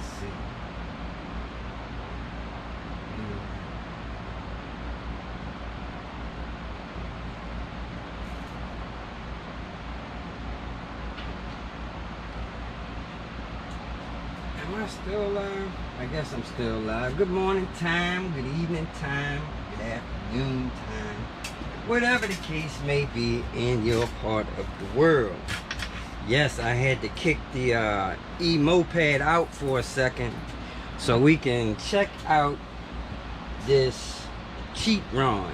Let's see. Am I still alive? I guess I'm still alive. Good morning time, good evening time, good afternoon time. Whatever the case may be in your part of the world. Yes, I had to kick the e-moped out for a second so we can check out this cheap Ron.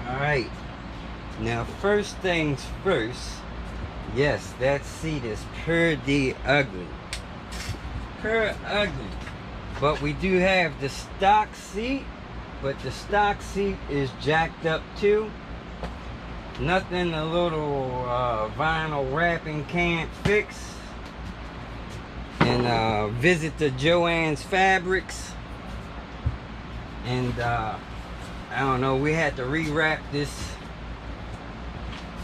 Alright, now first things first, yes, that seat is pretty ugly. Pretty ugly. But we do have the stock seat, but the stock seat is jacked up too. Nothing a little vinyl wrapping can't fix. And visit the Joann's Fabrics. And I don't know, we had to rewrap this.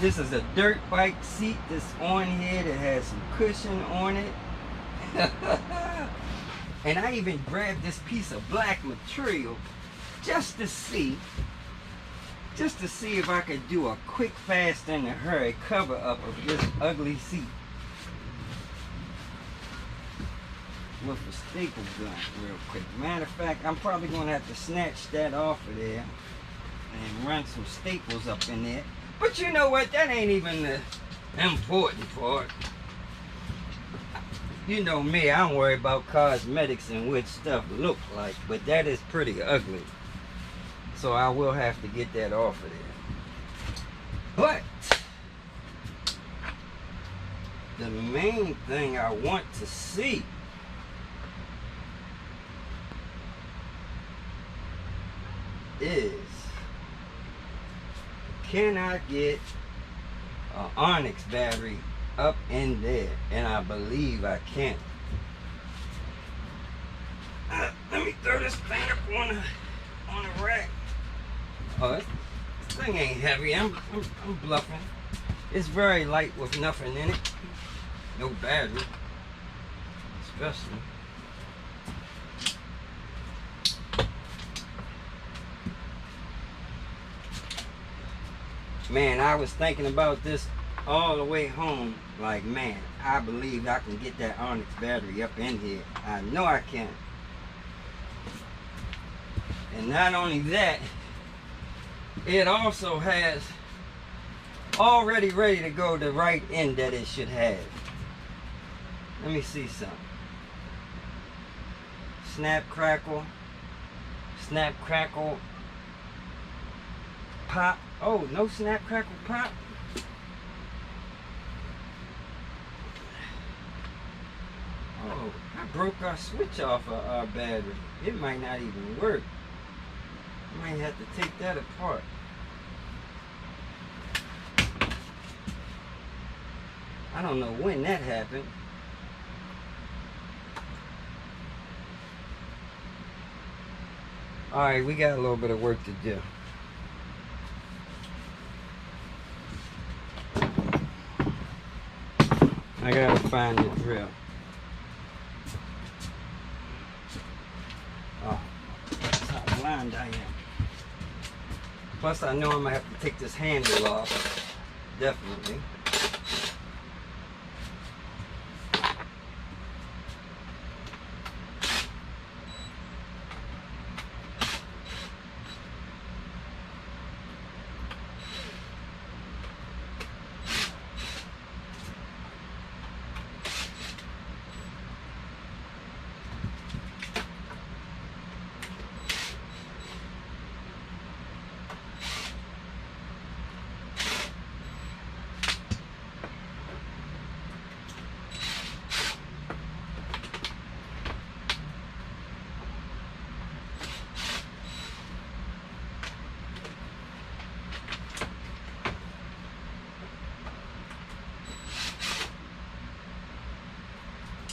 This is a dirt bike seat that's on here that has some cushion on it. And I even grabbed this piece of black material just to see if I could do a quick, fast, and a hurry cover up of this ugly seat with a staple gun real quick. Matter of fact, I'm probably going to have to snatch that off of there and run some staples up in there. But you know what? That ain't even the important part. You know me, I don't worry about cosmetics and what stuff look like, but that is pretty ugly. So I will have to get that off of there. But the main thing I want to see is, can I get an Onyx battery up in there? And I believe I can. Let me throw this thing up on the rack. Oh, this thing ain't heavy. I'm bluffing. It's very light with nothing in it. No battery, especially. Man, I was thinking about this all the way home. Like, man, I believe I can get that Onyx battery up in here. I know I can. And not only that, it also has already ready to go the right end that it should have. Let me see something. Snap, crackle, pop. Oh, no snap, crackle, pop. Oh, I broke our switch off of our battery. It might not even work. I might have to take that apart. I don't know when that happened. Alright, we got a little bit of work to do. I gotta find the drill. Oh, that's how blind I am. Plus I know I'm gonna have to take this handle off. Definitely.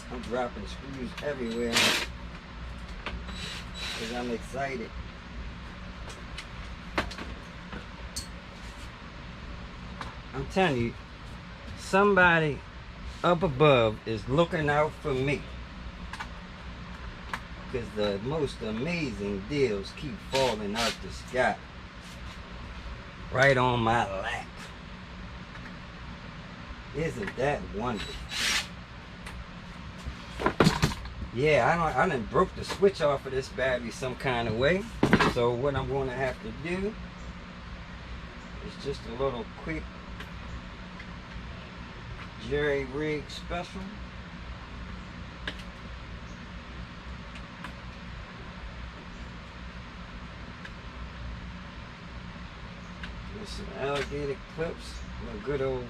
I'm dropping screws everywhere because I'm excited. I'm telling you, somebody up above is looking out for me, because the most amazing deals keep falling out the sky right on my lap. Isn't that wonderful? Yeah, I done broke the switch off of this battery some kind of way. So what I'm going to have to do is just a little quick jerry rig special. With some alligator clips, my good old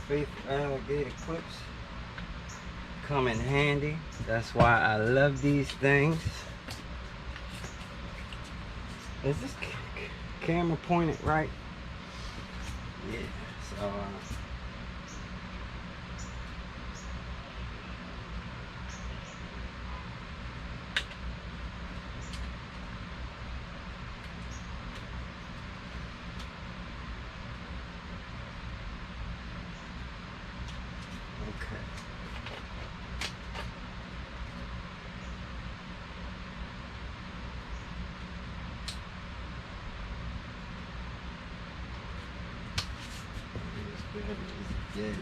faithful alligator clips come in handy. That's why I love these things. Is this camera pointed right? Yeah, so okay. This battery is dead.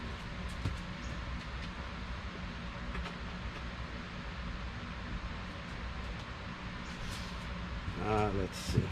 Let's see.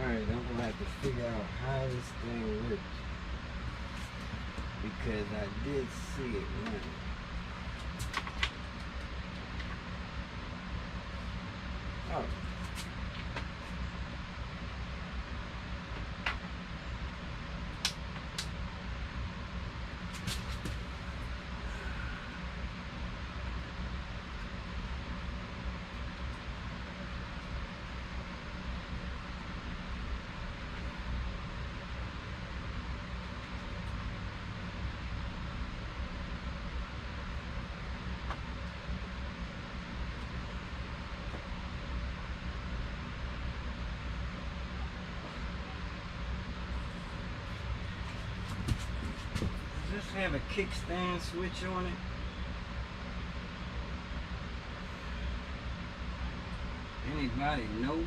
Alright, I'm gonna have to figure out how this thing works, because I did see it running. Oh. have a kickstand switch on it. Anybody know?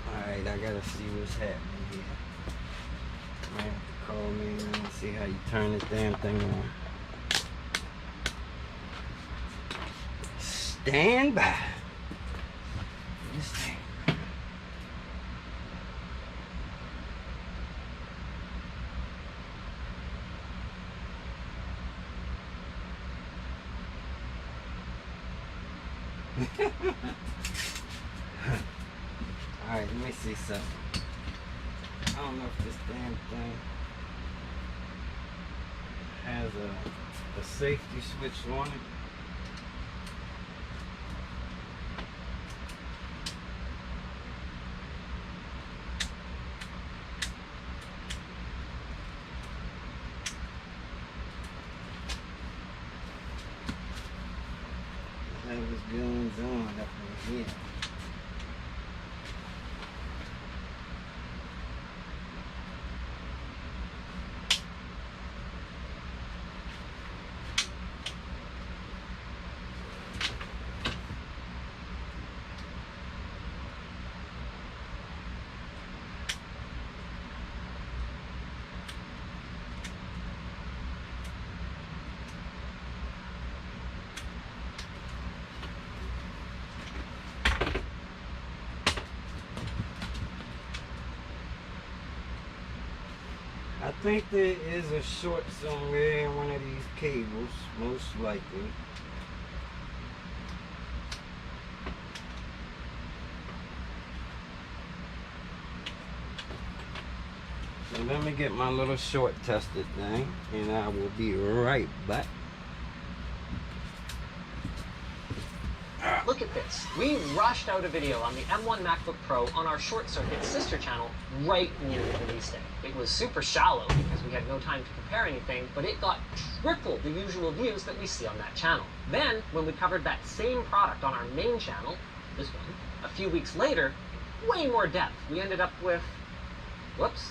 Alright, I gotta see what's happening here. I have to call me and see how you turn this damn thing on. Stand by. Just stand by. Alright, let me see something. I don't know if this damn thing has a safety switch on it. That was goons on up in here. I think there is a short somewhere in one of these cables, most likely. So let me get my little short tested thing, and I will be right back. Look at this. We rushed out a video on the M1 MacBook Pro on our short circuit sister channel right near the release day. It was super shallow because we had no time to prepare anything, but it got triple the usual views that we see on that channel. Then, when we covered that same product on our main channel, this one, a few weeks later, way more depth. We ended up with, whoops,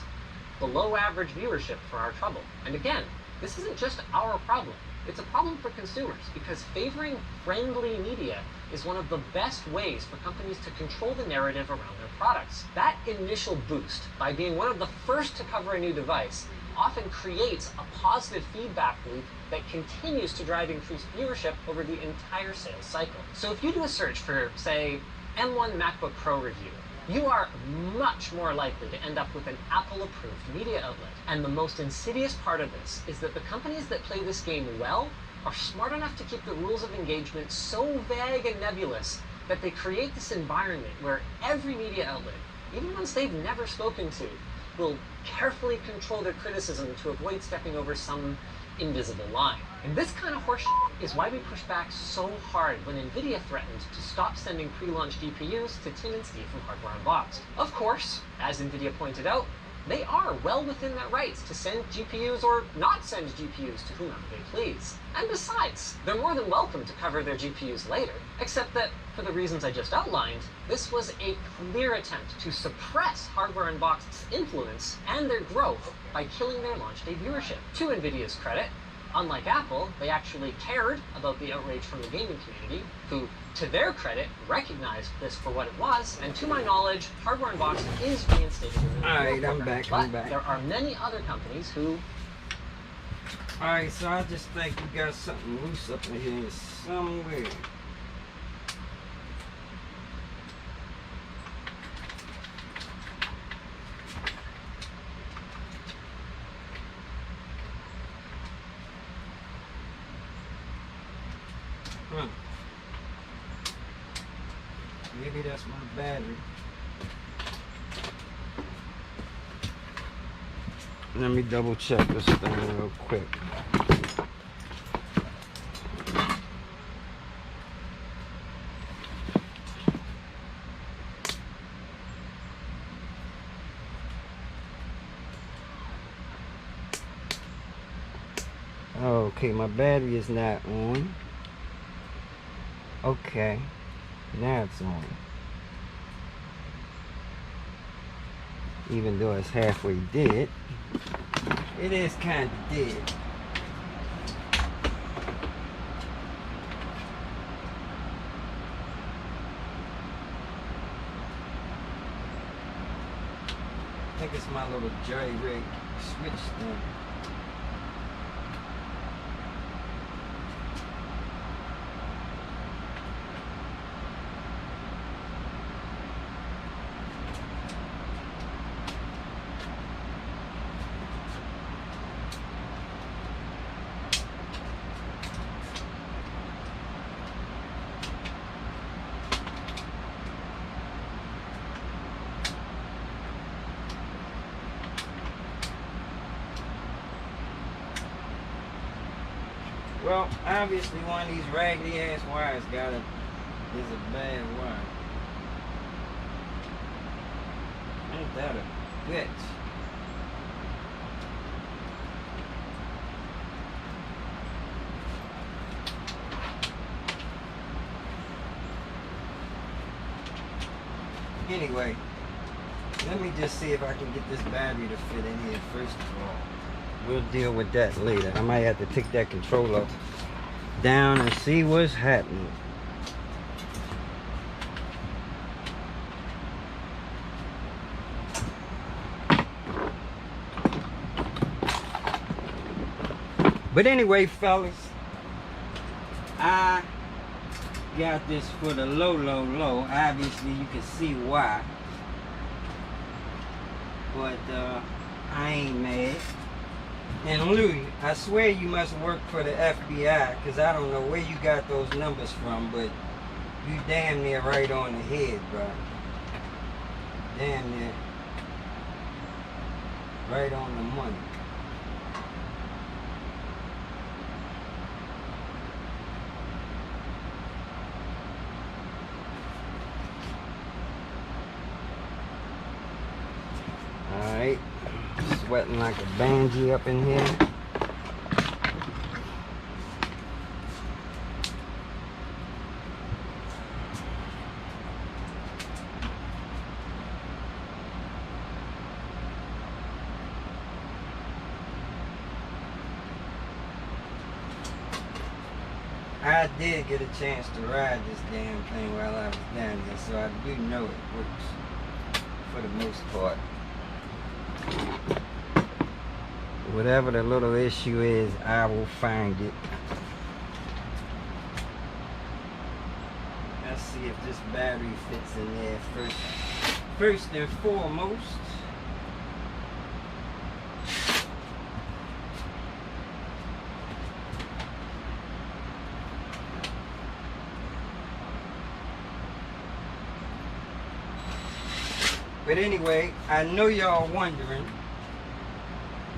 below average viewership for our trouble. And again, this isn't just our problem. It's a problem for consumers because favoring friendly media is one of the best ways for companies to control the narrative around their products. That initial boost, by being one of the first to cover a new device, often creates a positive feedback loop that continues to drive increased viewership over the entire sales cycle. So if you do a search for, say, M1 MacBook Pro review, you are much more likely to end up with an Apple-approved media outlet. And the most insidious part of this is that the companies that play this game well are smart enough to keep the rules of engagement so vague and nebulous that they create this environment where every media outlet, even ones they've never spoken to, will carefully control their criticism to avoid stepping over some invisible line. And this kind of horseshit is why we push back so hard when NVIDIA threatened to stop sending pre-launch GPUs to Tim and Steve from Hardware Unboxed. Of course, as NVIDIA pointed out, they are well within their rights to send GPUs or not send GPUs to whomever they please. And besides, they're more than welcome to cover their GPUs later, except that, for the reasons I just outlined, this was a clear attempt to suppress Hardware Unboxed's influence and their growth by killing their launch day viewership. To NVIDIA's credit, unlike Apple, they actually cared about the outrage from the gaming community, who, to their credit, recognized this for what it was, and to my knowledge, Hardware Unboxed is reinstated in the Alright, I'm back. There are many other companies who... Alright, so I just think we got something loose up in here somewhere. Maybe that's my battery. Let me double check this thing real quick. Okay, my battery is not on. Okay, now it's on. Even though it's halfway dead, it is kind of dead. I think it's my little jerry rig switch thing. Well, obviously one of these raggedy ass wires is a bad wire. Ain't that a bitch? Anyway, let me just see if I can get this battery to fit in here first of all. We'll deal with that later. I might have to take that controller down and see what's happening. But anyway, fellas, I got this for the low. Obviously, you can see why. But I ain't mad. And Louis, I swear you must work for the FBI, because I don't know where you got those numbers from, but you damn near right on the head, bro. Damn near right on the money. Alright. Sweating like a banshee up in here. I did get a chance to ride this damn thing while I was down there, so I do know it works for the most part. Whatever the little issue is, I will find it. Let's see if this battery fits in there first and foremost. But anyway, I know y'all wondering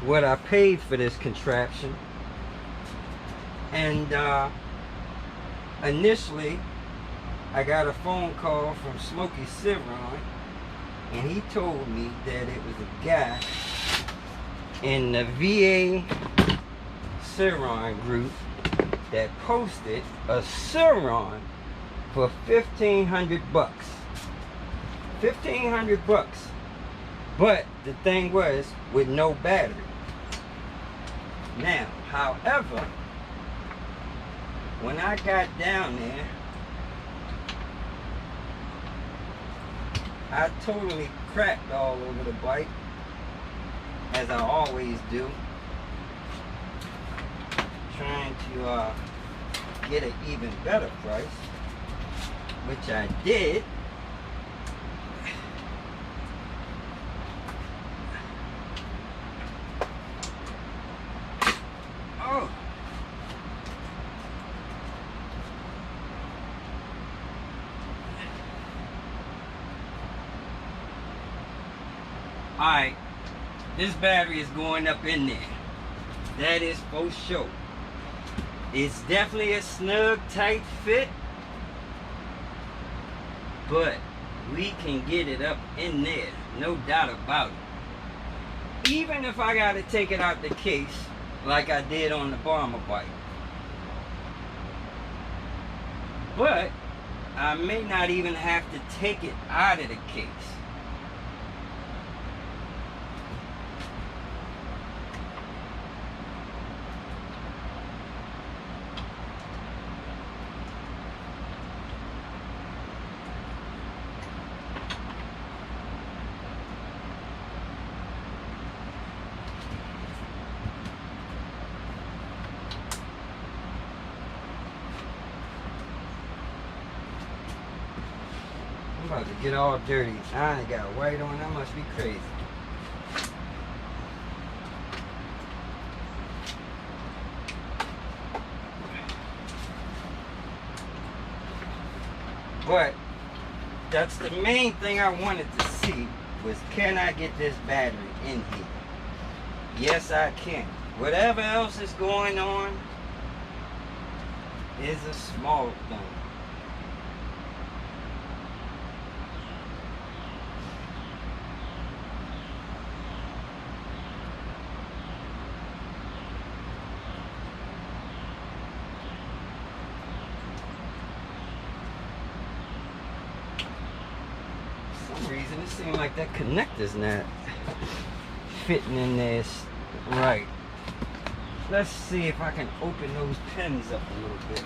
what I paid for this contraption. And initially, I got a phone call from Super Cheap Surron, and he told me that it was a guy in the VA Surron group that posted a Surron for 1,500 bucks. 1,500 bucks. But the thing was, with no battery. Now, however, when I got down there, I totally cracked all over the bike, as I always do, trying to get an even better price, which I did. Alright, this battery is going up in there. That is for sure. It's definitely a snug, tight fit, but we can get it up in there, no doubt about it. Even if I gotta take it out the case, like I did on the bomber bike. But I may not even have to take it out of the case. I'm about to get all dirty. I ain't got white on. That must be crazy. But that's the main thing I wanted to see was, can I get this battery in here? Yes, I can. Whatever else is going on is a small thing. Reason it seems like that connector's not fitting in there right. Let's see if I can open those pins up a little bit.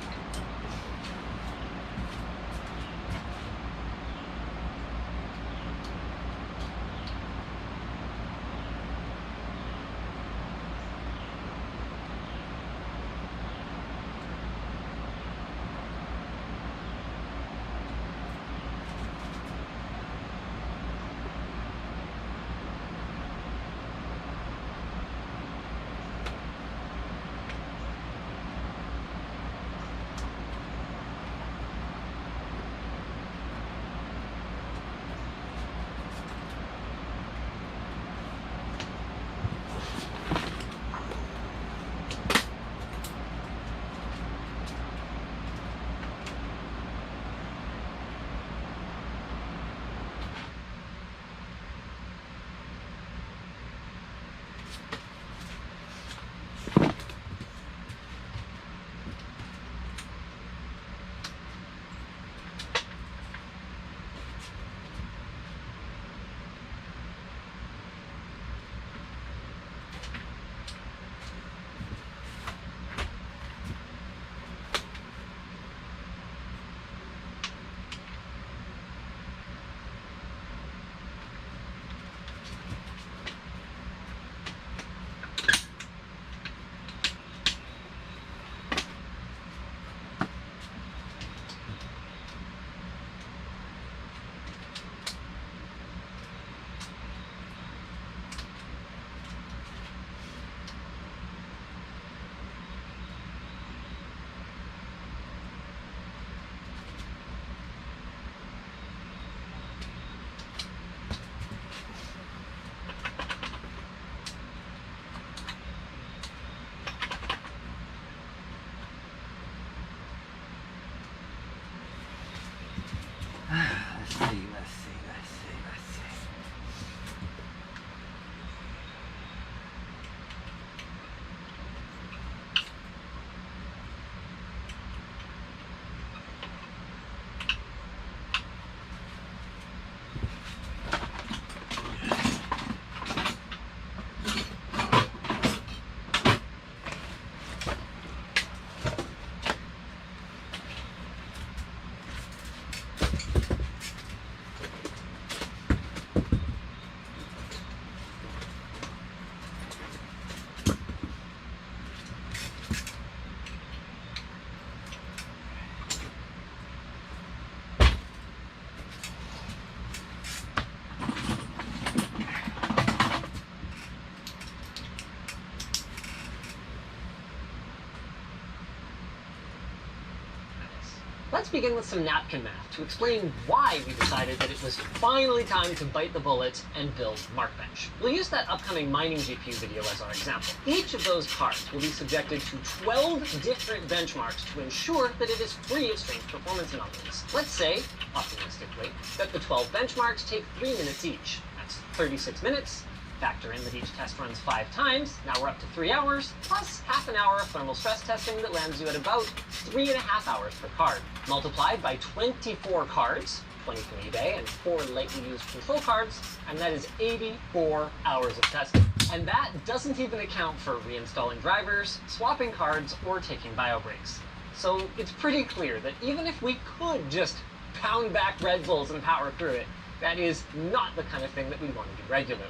Let's begin with some napkin math to explain why we decided that it was finally time to bite the bullet and build Markbench. We'll use that upcoming mining GPU video as our example. Each of those cards will be subjected to 12 different benchmarks to ensure that it is free of strange performance anomalies. Let's say, optimistically, that the 12 benchmarks take 3 minutes each. That's 36 minutes. Factor in that each test runs 5 times, now we're up to 3 hours, plus half an hour of thermal stress testing that lands you at about 3.5 hours per card. Multiplied by 24 cards, 23 a day, and 4 lightly used control cards, and that is 84 hours of testing. And that doesn't even account for reinstalling drivers, swapping cards, or taking bio breaks. So it's pretty clear that even if we could just pound back Red Bulls and power through it, that is not the kind of thing that we want to do regularly.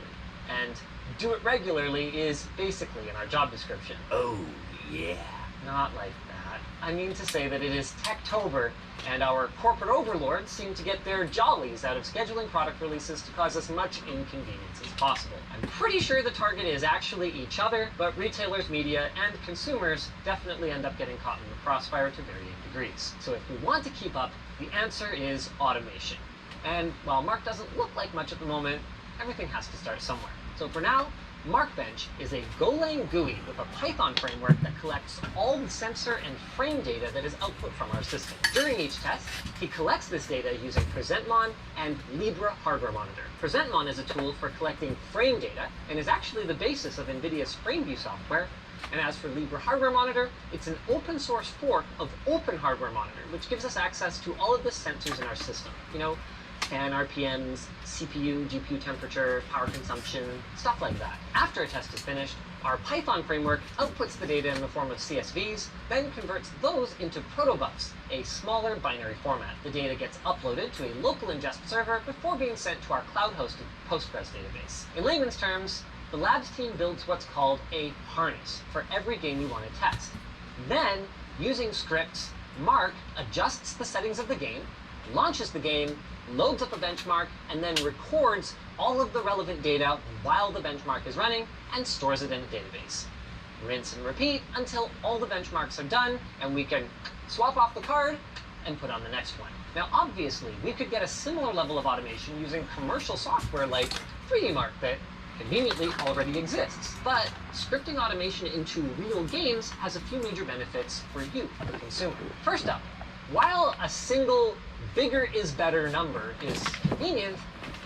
And do it regularly is basically in our job description. Oh, yeah. Not like that. I mean to say that it is Techtober, and our corporate overlords seem to get their jollies out of scheduling product releases to cause as much inconvenience as possible. I'm pretty sure the target is actually each other, but retailers, media, and consumers definitely end up getting caught in the crossfire to varying degrees. So if we want to keep up, the answer is automation. And while Mark doesn't look like much at the moment, everything has to start somewhere. So for now, Markbench is a Golang GUI with a Python framework that collects all the sensor and frame data that is output from our system. During each test, he collects this data using PresentMon and Libra Hardware Monitor. PresentMon is a tool for collecting frame data and is actually the basis of NVIDIA's FrameView software. And as for Libra Hardware Monitor, it's an open source fork of Open Hardware Monitor, which gives us access to all of the sensors in our system. You know, fan RPMs, CPU, GPU temperature, power consumption, stuff like that. After a test is finished, our Python framework outputs the data in the form of CSVs, then converts those into protobufs, a smaller binary format. The data gets uploaded to a local ingest server before being sent to our cloud-hosted Postgres database. In layman's terms, the labs team builds what's called a harness for every game you want to test. Then, using scripts, Mark adjusts the settings of the game, launches the game, loads up a benchmark, and then records all of the relevant data while the benchmark is running and stores it in a database. Rinse and repeat until all the benchmarks are done and we can swap off the card and put on the next one. Now obviously we could get a similar level of automation using commercial software like 3D Mark that conveniently already exists. But scripting automation into real games has a few major benefits for you, the consumer. First up, while a single bigger is better number is convenient,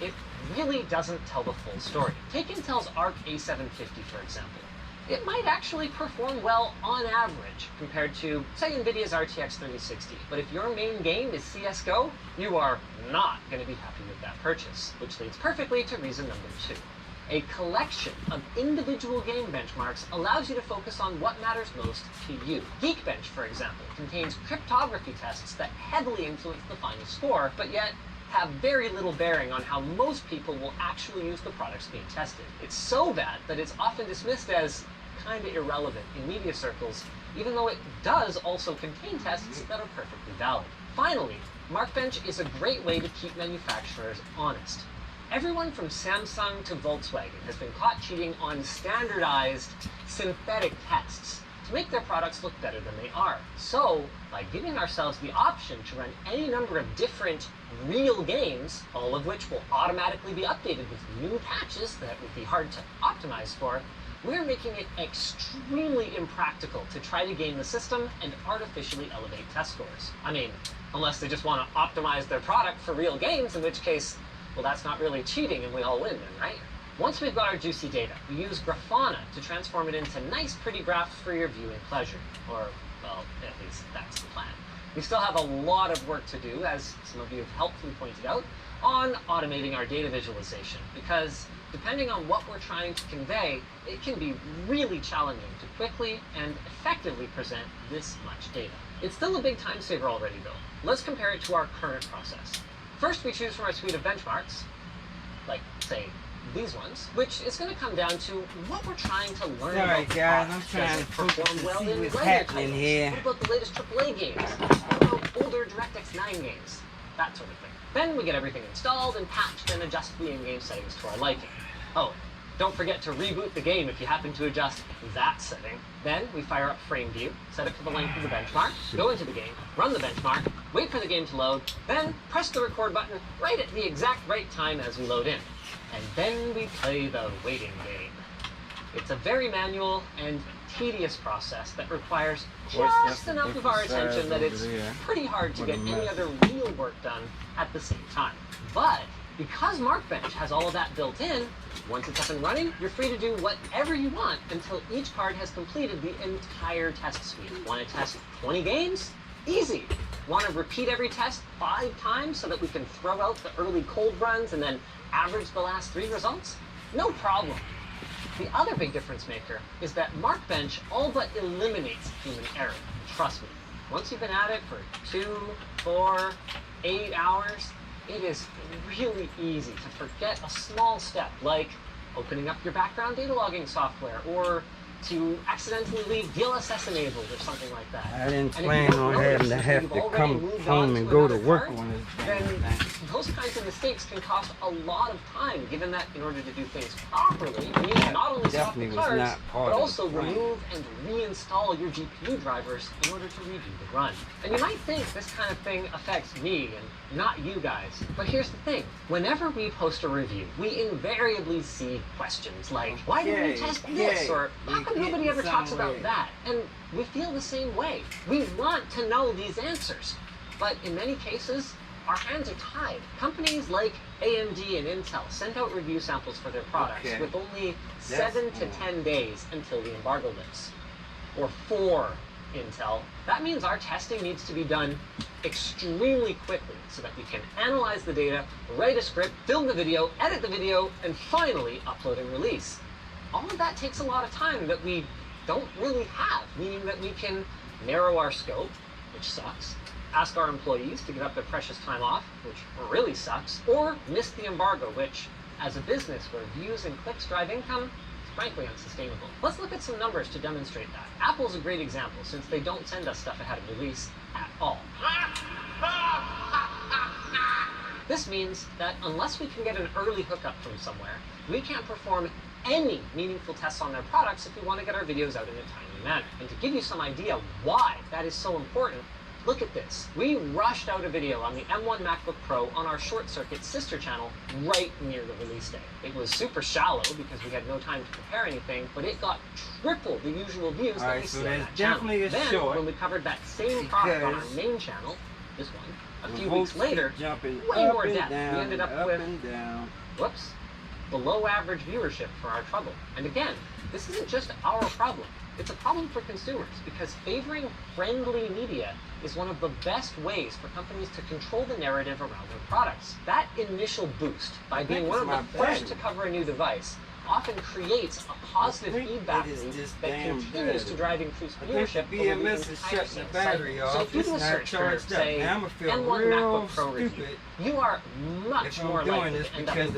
it really doesn't tell the full story. Take Intel's Arc A750, for example. It might actually perform well on average compared to, say, NVIDIA's RTX 3060. But if your main game is CSGO, you are not going to be happy with that purchase, which leads perfectly to reason number 2. A collection of individual game benchmarks allows you to focus on what matters most to you. Geekbench, for example, contains cryptography tests that heavily influence the final score, but yet have very little bearing on how most people will actually use the products being tested. It's so bad that it's often dismissed as kinda irrelevant in media circles, even though it does also contain tests that are perfectly valid. Finally, Markbench is a great way to keep manufacturers honest. Everyone from Samsung to Volkswagen has been caught cheating on standardized synthetic tests to make their products look better than they are. So, by giving ourselves the option to run any number of different real games, all of which will automatically be updated with new patches that would be hard to optimize for, we're making it extremely impractical to try to game the system and artificially elevate test scores. I mean, unless they just want to optimize their product for real games, in which case, well, that's not really cheating and we all win then, right? Once we've got our juicy data, we use Grafana to transform it into nice, pretty graphs for your viewing pleasure. Or, well, at least that's the plan. We still have a lot of work to do, as some of you have helpfully pointed out, on automating our data visualization, because depending on what we're trying to convey, it can be really challenging to quickly and effectively present this much data. It's still a big time saver already, though. Let's compare it to our current process. First, we choose from our suite of benchmarks, like, say, these ones, which is going to come down to what we're trying to learn about the guys, I'm product. trying Does it to focus perform to well see in what's regular happening titles? here. What about the latest AAA games? What about older DirectX 9 games? That sort of thing. Then we get everything installed and patched and adjust the in-game settings to our liking. Oh, Don't forget to reboot the game if you happen to adjust that setting. Then we fire up frame view, set it for the length of the benchmark, go into the game, run the benchmark, wait for the game to load, then press the record button right at the exact right time as we load in. And then we play the waiting game. It's a very manual and tedious process that requires just enough of our attention that it's pretty hard to get any other real work done at the same time. But because Markbench has all of that built in, once it's up and running, you're free to do whatever you want until each card has completed the entire test suite. Want to test 20 games? Easy. Want to repeat every test 5 times so that we can throw out the early cold runs and then average the last 3 results? No problem. The other big difference maker is that Markbench all but eliminates human error. Trust me. Once you've been at it for 2, 4, 8 hours, it is really easy to forget a small step like opening up your background data logging software or to accidentally leave DLSS enabled or something like that. I didn't plan on having to have to come home and go to work on this then those kinds of mistakes can cost a lot of time, given that in order to do things properly, you need to not only swap the cards, but also remove and reinstall your GPU drivers in order to redo the run. And you might think this kind of thing affects me and not you guys, but here's the thing. Whenever we post a review, we invariably see questions like, why did we test this? Or how come nobody ever talks about that? And we feel the same way. We want to know these answers. But in many cases, our hands are tied. Companies like AMD and Intel send out review samples for their products with only 7 to 10 days until the embargo lifts. Or for Intel, that means our testing needs to be done extremely quickly so that we can analyze the data, write a script, film the video, edit the video, and finally upload and release. All of that takes a lot of time that we don't really have, meaning that we can narrow our scope, which sucks, ask our employees to give up their precious time off, which really sucks, or miss the embargo, which, as a business where views and clicks drive income, is frankly unsustainable. Let's look at some numbers to demonstrate that. Apple's a great example, since they don't send us stuff ahead of release at all. This means that unless we can get an early hookup from somewhere, we can't perform any meaningful tests on their products if we want to get our videos out in a timely manner. And to give you some idea why that is so important, look at this. We rushed out a video on the M1 MacBook Pro on our short circuit sister channel right near the release day. It was super shallow because we had no time to prepare anything, but it got triple the usual views that we see on that channel. Then, when we covered that same product on our main channel, this one, a few weeks later, way more depth, we ended up with, whoops, below average viewership for our trouble. And again, this isn't just our problem. It's a problem for consumers because favoring friendly media is one of the best ways for companies to control the narrative around their products. That initial boost, by being one of the first to cover a new device, often creates a positive feedback loop that continues to drive increased viewership over the entire sales cycle. So if you do a search for, say, M1 MacBook Pro review, you are much more likely to end up with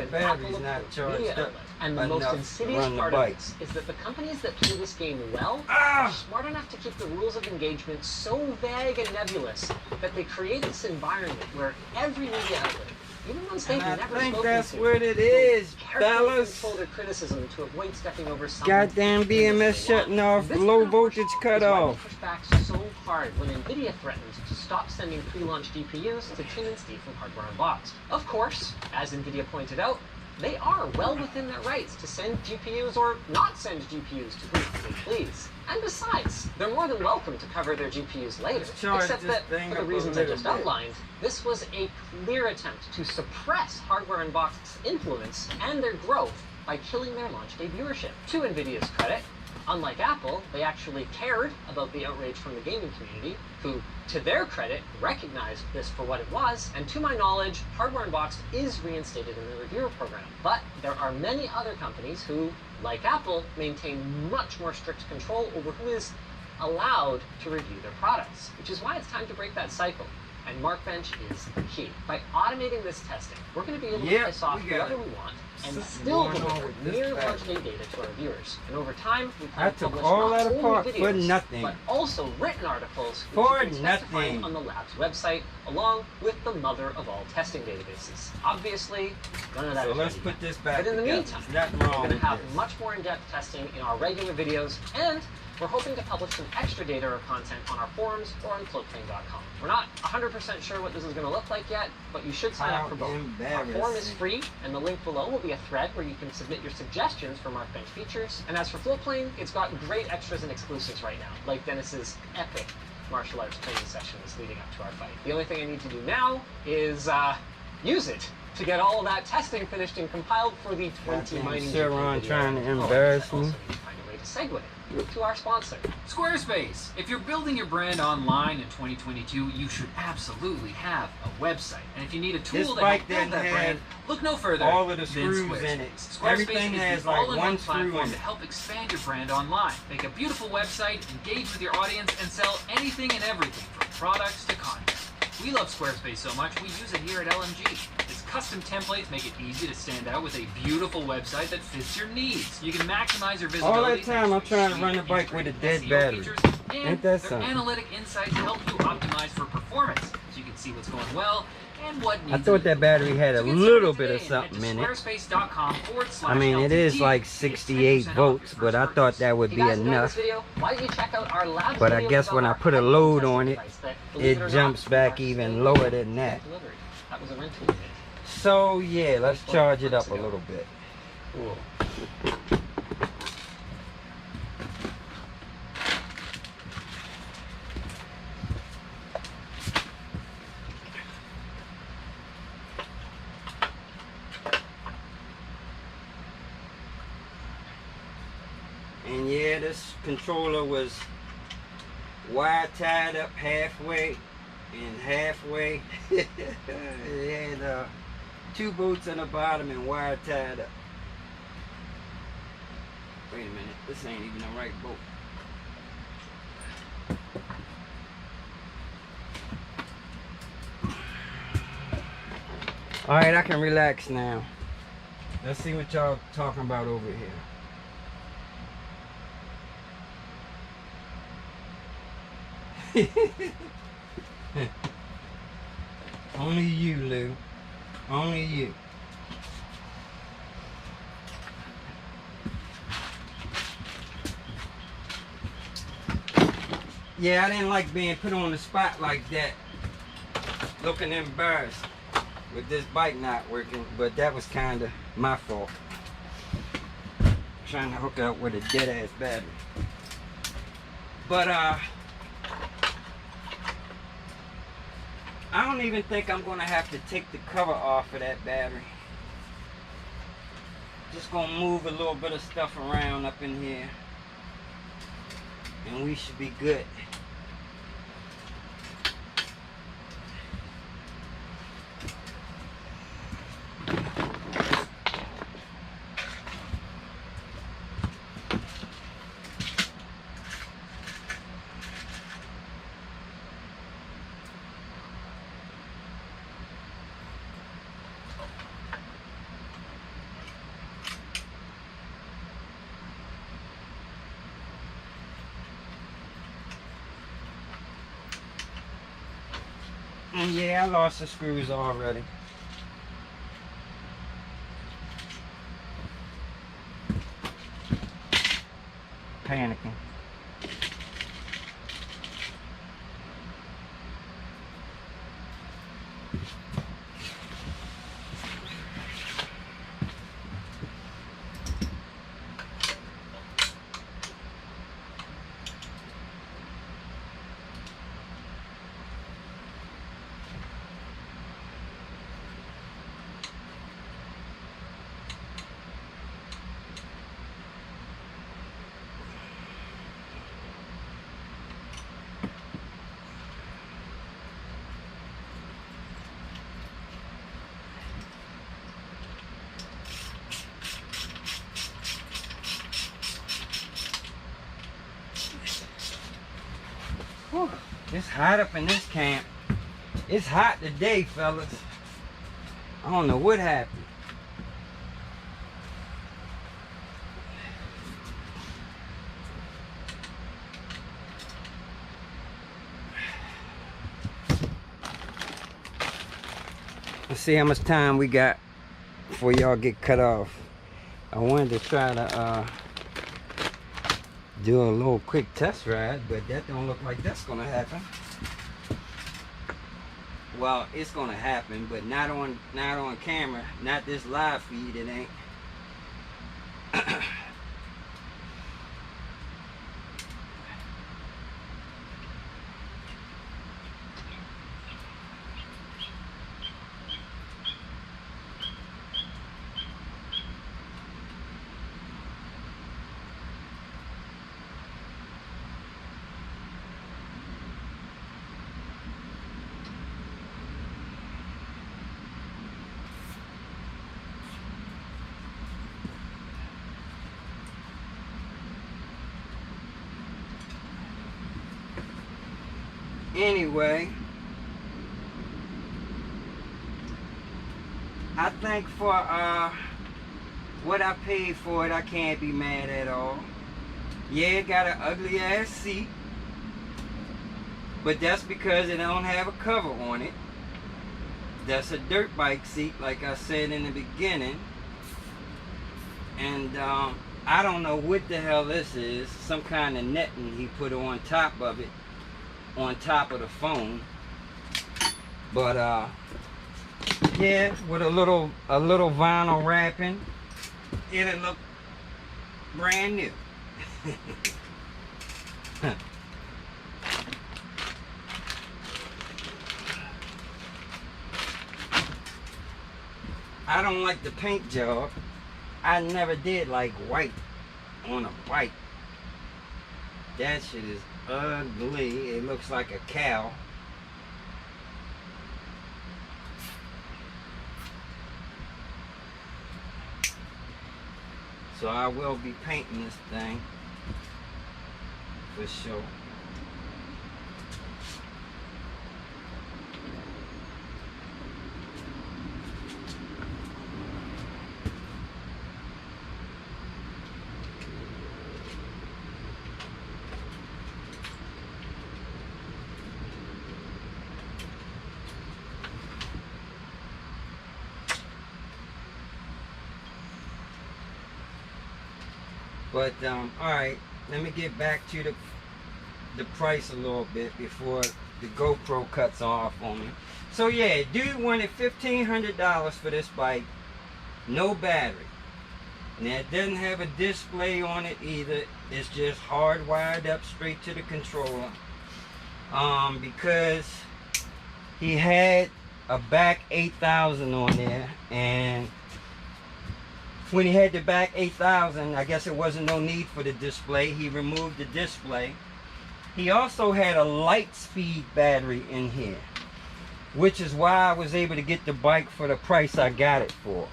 an Apple media outlet. And the most insidious part of this is that the companies that play this game well are smart enough to keep the rules of engagement so vague and nebulous that they create this environment where every media outlet, even ones they've never spoken to, that's what it is, fellas. Control their criticism to avoid stepping over some goddamn BMS shutting off, low voltage cutoff. Push back so hard when NVIDIA threatened to stop sending pre-launch GPUs to Tim and Steve from Hardware Unboxed. Of course, as NVIDIA pointed out, they are well within their rights to send GPUs or not send GPUs to whom they please. And besides, they're more than welcome to cover their GPUs later, except that, for the reasons I just outlined, this was a clear attempt to suppress Hardware Unboxed's influence and their growth by killing their launch day viewership. To NVIDIA's credit, unlike Apple, they actually cared about the outrage from the gaming community, who, to their credit, recognized this for what it was, and to my knowledge, Hardware Unboxed is reinstated in the reviewer program. But there are many other companies who, like Apple, maintain much more strict control over who is allowed to review their products, which is why it's time to break that cycle. And Markbench is key. By automating this testing, we're going to be able to piss off whoever we want and still deliver near launch day data to our viewers. And over time, we plan to publish not only videos, but also written articles which you can expect to find on the lab's website, along with the mother of all testing databases. Obviously, none of that so is let's ready put yet. this back But in the together. meantime, we're going to have much more in-depth testing in our regular videos, and we're hoping to publish some extra data or content on our forums or on floatplane.com. We're not 100% sure what this is going to look like yet, but you should sign up for both. Our forum is free, and the link below will be a thread where you can submit your suggestions for Markbench features. And as for Floatplane, it's got great extras and exclusives right now, like Dennis's epic martial arts training sessions leading up to our fight. The only thing I need to do now is use it to get all of that testing finished and compiled for the 20 mining Surron trying to embarrass me. Also need to find a way to segue to our sponsor. Squarespace. If you're building your brand online in 2022, you should absolutely have a website. And if you need a tool to help build that brand, look no further all of the than screws Squarespace. in it. Squarespace Everything is has the like all-in-one one screw platform in to it. help expand your brand online. Make a beautiful website, engage with your audience, and sell anything and everything from products to content. We love Squarespace so much, we use it here at LMG. Its custom templates make it easy to stand out with a beautiful website that fits your needs. You can maximize your visibility. All that time I'm trying to run the bike with a dead battery. Ain't that something? Analytic insights help you optimize for performance, so you can see what's going well and what needs. I thought that battery had a little bit of something in it. I mean, it is like 68 volts, but I thought that would be enough. But I guess when I put a load on it, it jumps back even lower than that. So yeah, let's charge it up a little bit. And yeah, this controller was wire tied up halfway and halfway. It had 2 bolts on the bottom and wire tied up. Wait a minute, this ain't even the right bolt. Alright, I can relax now. Let's see what y'all talking about over here. Only you, Lou. Only you. Yeah, I didn't like being put on the spot like that. Looking embarrassed with this bike not working, but that was kind of my fault. Trying to hook up with a dead ass battery. But I don't even think I'm gonna have to take the cover off of that battery. Just gonna move a little bit of stuff around up in here, and we should be good. And yeah, I lost the screws already. Panicking. Whew, it's hot up in this camp. It's hot today, fellas. I don't know what happened. Let's see how much time we got before y'all get cut off. I wanted to try to do a little quick test ride, but that don't look like that's gonna happen. Well, it's gonna happen, but not on camera, not this live feed. It ain't. Anyway, I think for what I paid for it, I can't be mad at all. Yeah, it got an ugly ass seat, but that's because it don't have a cover on it. That's a dirt bike seat, like I said in the beginning. And I don't know what the hell this is. Some kind of netting he put on top of it, on top of the phone. But yeah, with a little vinyl wrapping, it'll look brand new. I don't like the paint job. I never did like white on a bike. That shit is ugly. It looks like a cow. So I will be painting this thing for sure. But all right, let me get back to the price a little bit before the GoPro cuts off on me. So yeah, dude wanted $1,500 for this bike, no battery. Now it doesn't have a display on it either. It's just hardwired up straight to the controller. Because he had a back 8000 on there, and when he had the back 8000, I guess it wasn't no need for the display. He removed the display. He also had a light speed battery in here, which is why I was able to get the bike for the price I got it for,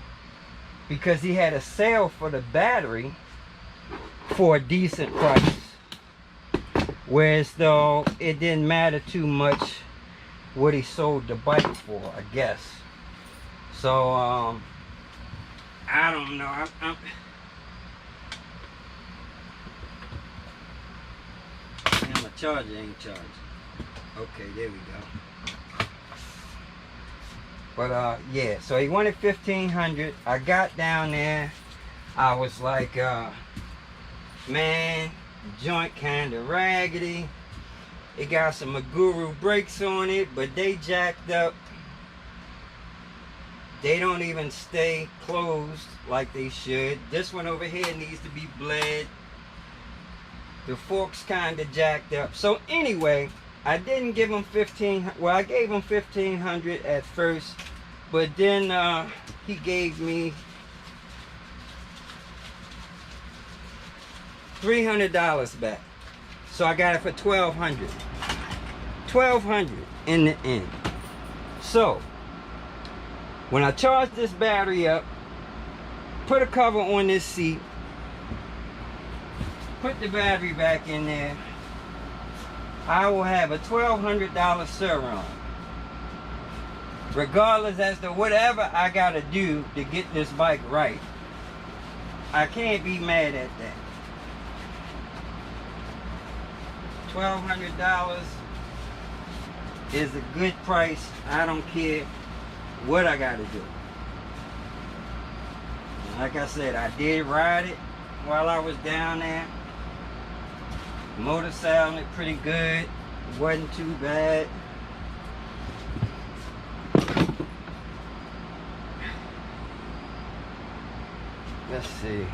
because he had a sale for the battery for a decent price, whereas though it didn't matter too much what he sold the bike for, I guess. So I don't know. Damn, my charger ain't charging. Okay, there we go. But yeah, so he wanted $1,500. I got down there. I was like, man, the joint kind of raggedy. It got some Maguru brakes on it, but they jacked up. They don't even stay closed like they should. This one over here needs to be bled. The fork's kind of jacked up. So anyway, I didn't give him I gave him $1,500 at first, but then he gave me $300 back. So I got it for $1,200. $1,200 in the end. So when I charge this battery up, put a cover on this seat, put the battery back in there, I will have a $1,200 Surron. regardless as to whatever I gotta do to get this bike right, I can't be mad at that. $1,200 is a good price. I don't care what I gotta do. Like I said, I did ride it while I was down there. Motor sounded pretty good. It wasn't too bad. Let's see.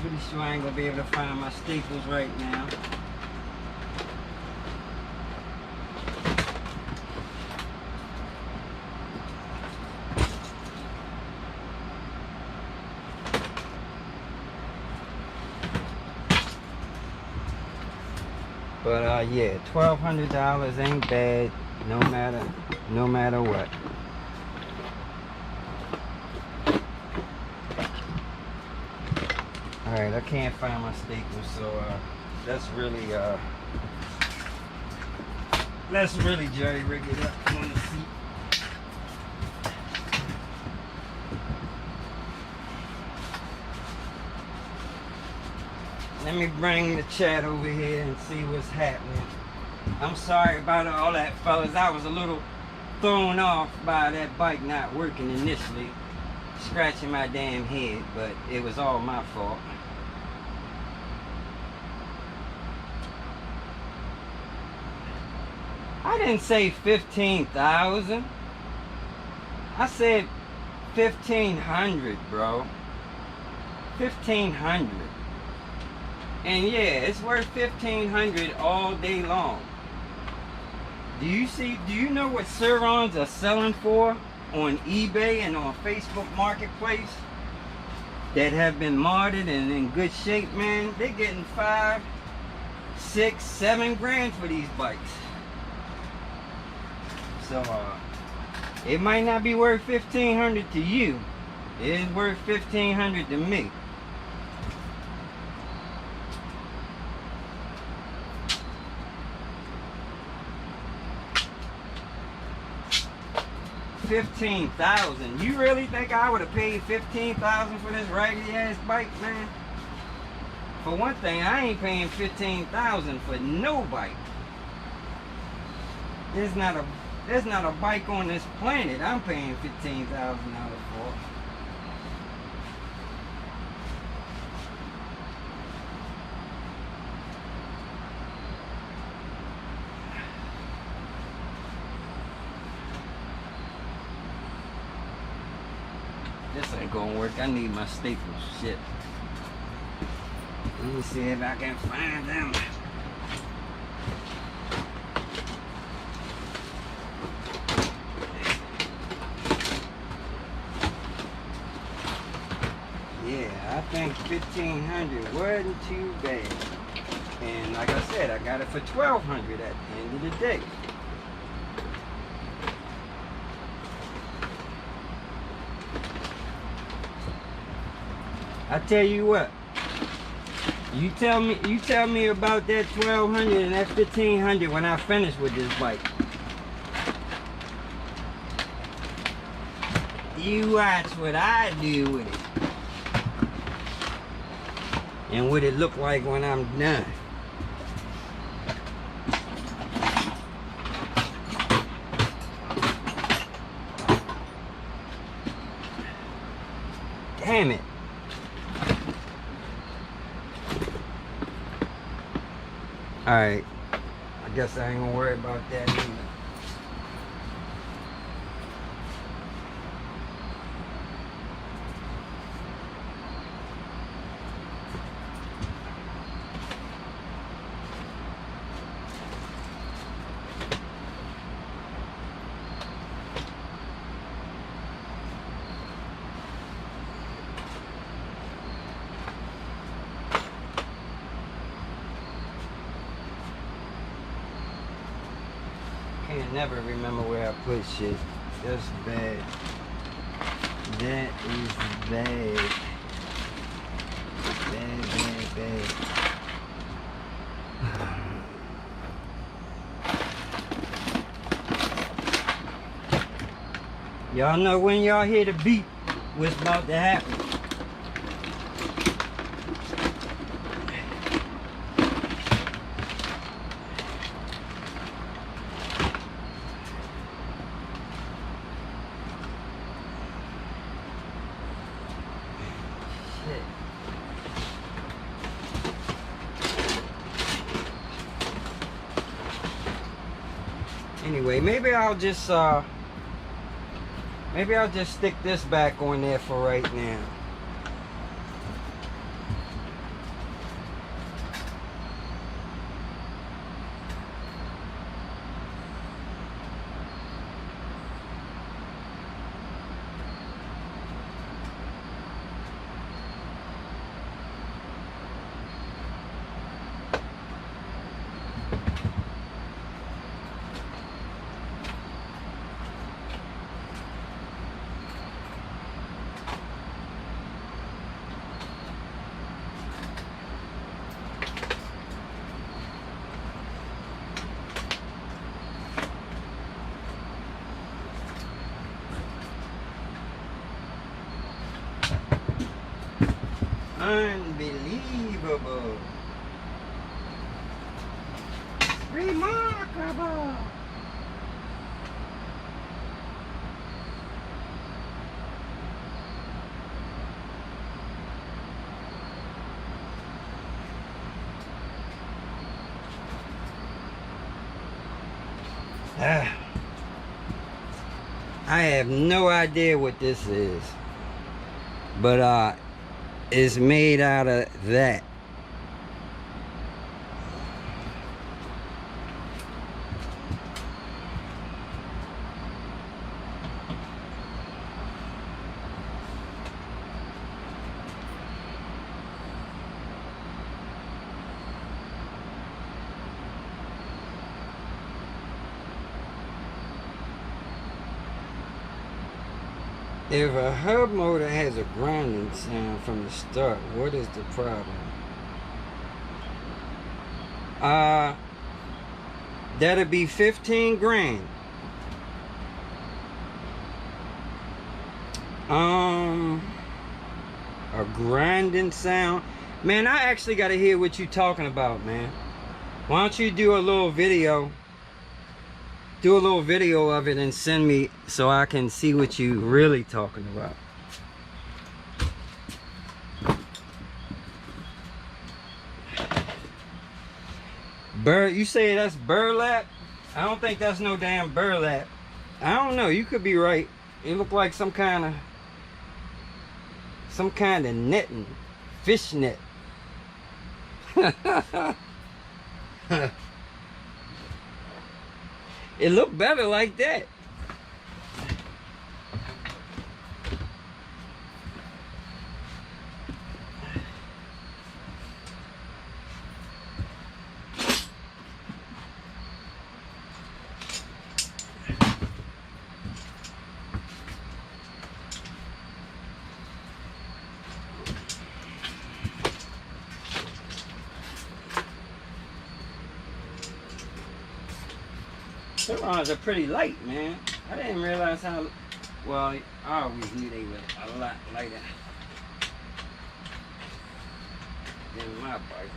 Pretty sure I ain't gonna be able to find my staples right now. But yeah, $1,200 ain't bad, no matter what. All right, I can't find my staples, so let's really jerry rig it up on the seat. Let me bring the chat over here and see what's happening. I'm sorry about all that, fellas. I was a little thrown off by that bike not working initially, scratching my damn head, but it was all my fault. I didn't say 15,000. I said 1,500, bro. 1,500. And yeah, it's worth 1,500 all day long. Do you know what Surrons are selling for on eBay and on Facebook Marketplace that have been modded and in good shape, man? They're getting 5, 6, 7 grand for these bikes. So it might not be worth 1,500 to you. It is worth 1,500 to me. $15,000. You really think I would have paid $15,000 for this raggedy ass bike, man? For one thing, I ain't paying $15,000 for no bike. There's not a bike on this planet I'm paying $15,000 for. This ain't gonna work. I need my staples. Shit. Let me see if I can find them. Yeah, I think 1,500 wasn't too bad. And like I said, I got it for 1,200 at the end of the day. I tell you what, you tell me about that 1,200 and that 1,500 when I finish with this bike. You watch what I do with it. And what it look like when I'm done. Damn it. Alright, I guess I ain't gonna worry about that either. can't never remember where I put shit. That's bad. That is bad. Bad, bad, bad. Y'all know when y'all hear the beep, what's about to happen. Anyway, maybe I'll just stick this back on there for right now. Unbelievable. Remarkable. I have no idea what this is, but it's made out of that. If a hub motor has a grinding sound from the start, what is the problem? That'll be 15 grand. A grinding sound. Man, I actually gotta hear what you talking about, man. Why don't you do a little video? Do a little video of it and send me so I can see what you really talking about. You say that's burlap? I don't think that's no damn burlap. I don't know, you could be right. It looked like some kind of netting, fish net. It looked better like that. Surrons are pretty light, man. I didn't realize how, well, I always knew they were a lot lighter than my bike.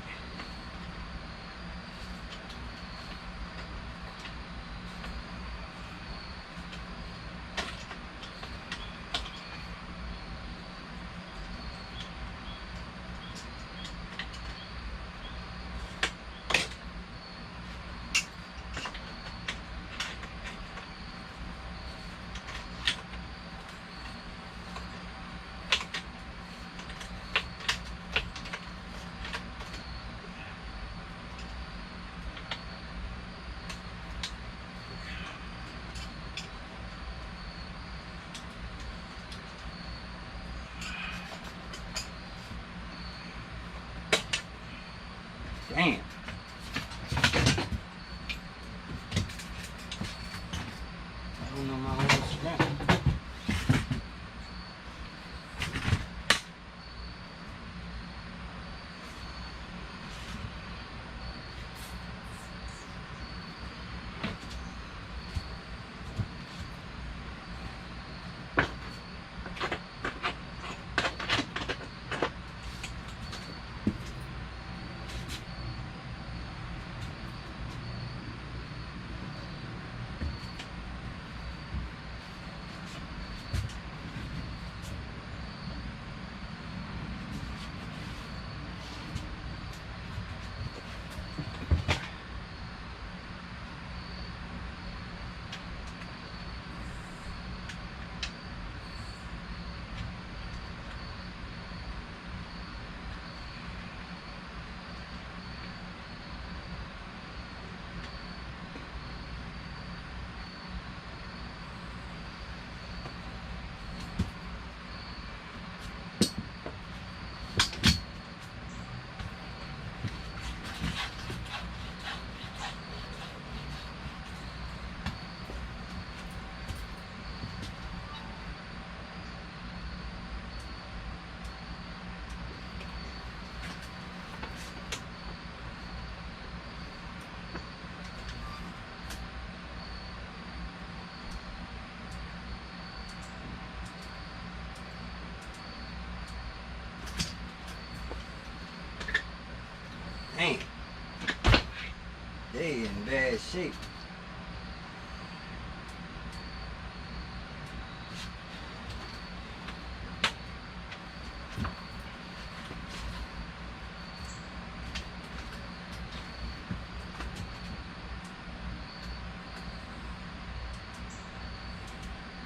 bad shape.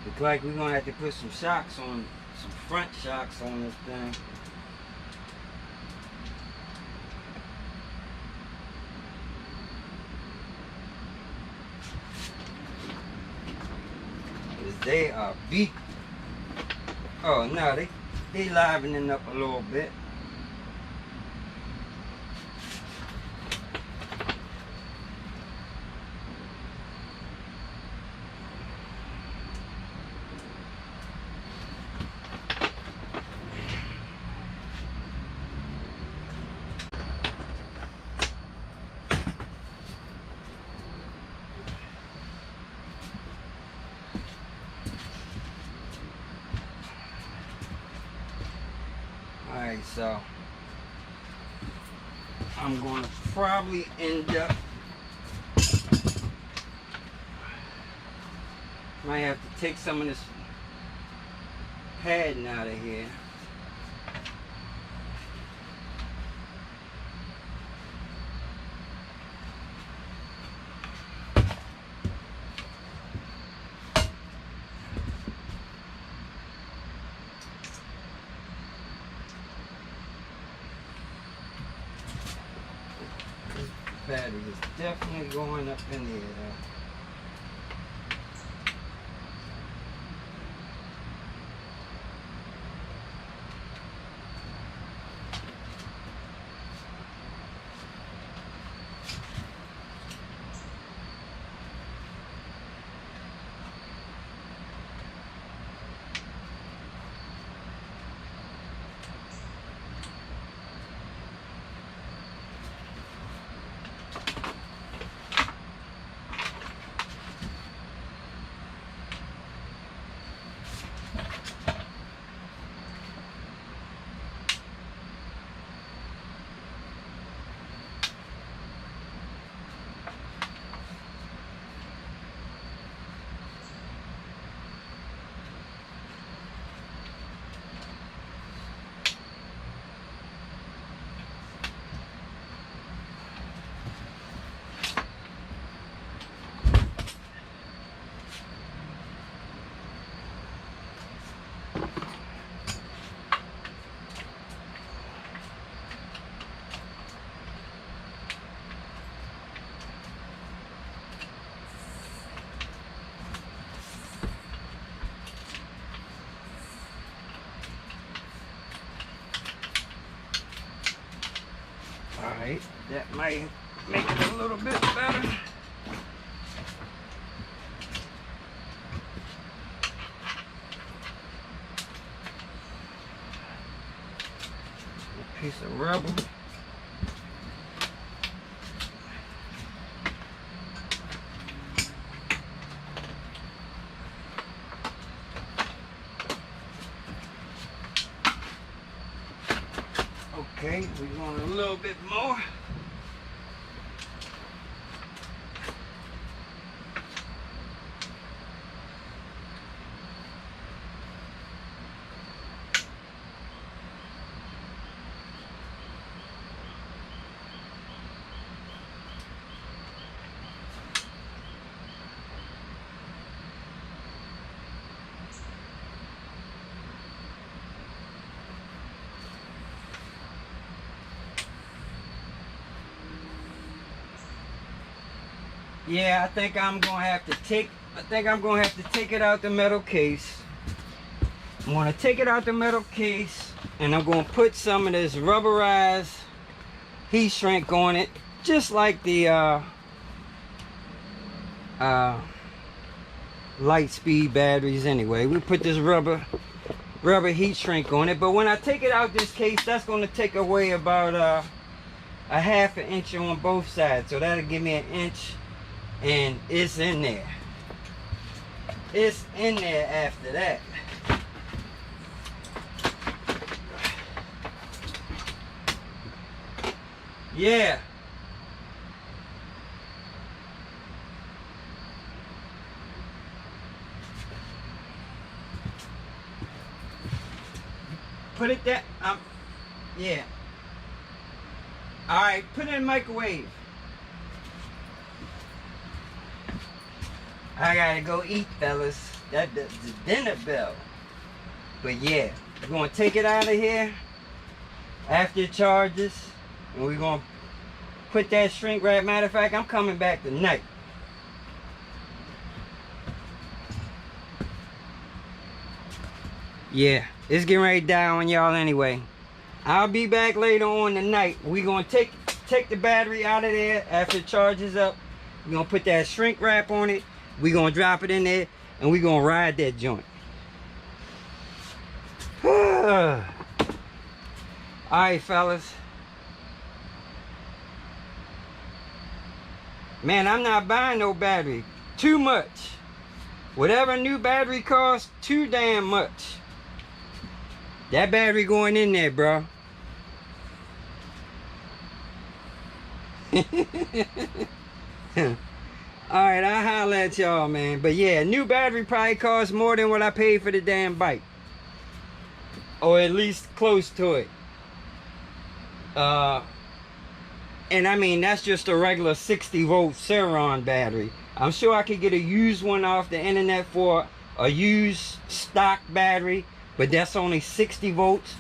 Look like we're gonna have to put some shocks on, some front shocks on this thing. Cause they are beat. Oh no, they livening up a little bit. Alright, so I'm gonna probably end up, might have to take some of this padding out of here. Battery is definitely going up in the air. Alright, that might make it a little bit better. A piece of rubber. Okay, we want a little bit more. Yeah, I think I'm gonna have to take it out the metal case. I'm gonna take it out the metal case and I'm gonna put some of this rubberized heat shrink on it, just like the light speed batteries anyway. We put this rubber heat shrink on it, but when I take it out this case, that's gonna take away about a half an inch on both sides, so that'll give me an inch. And it's in there. It's in there after that. Yeah. Put it that, yeah. All right, put it in the microwave. I gotta go eat, fellas. That's the dinner bell. But yeah, we're gonna take it out of here after it charges, and we're gonna put that shrink wrap. Matter of fact, I'm coming back tonight. Yeah, it's getting ready to die on y'all anyway. I'll be back later on tonight. We're gonna take the battery out of there after it charges up. We're gonna put that shrink wrap on it. We're gonna drop it in there, and we're gonna ride that joint. All right, fellas. Man, I'm not buying no battery. Too much. Whatever a new battery costs, too damn much. That battery going in there, bro. Alright, I'll holler at y'all, man. But yeah, new battery probably costs more than what I paid for the damn bike. Or at least close to it. And I mean, that's just a regular 60-volt Surron battery. I'm sure I could get a used one off the internet for a used stock battery, but that's only 60 volts.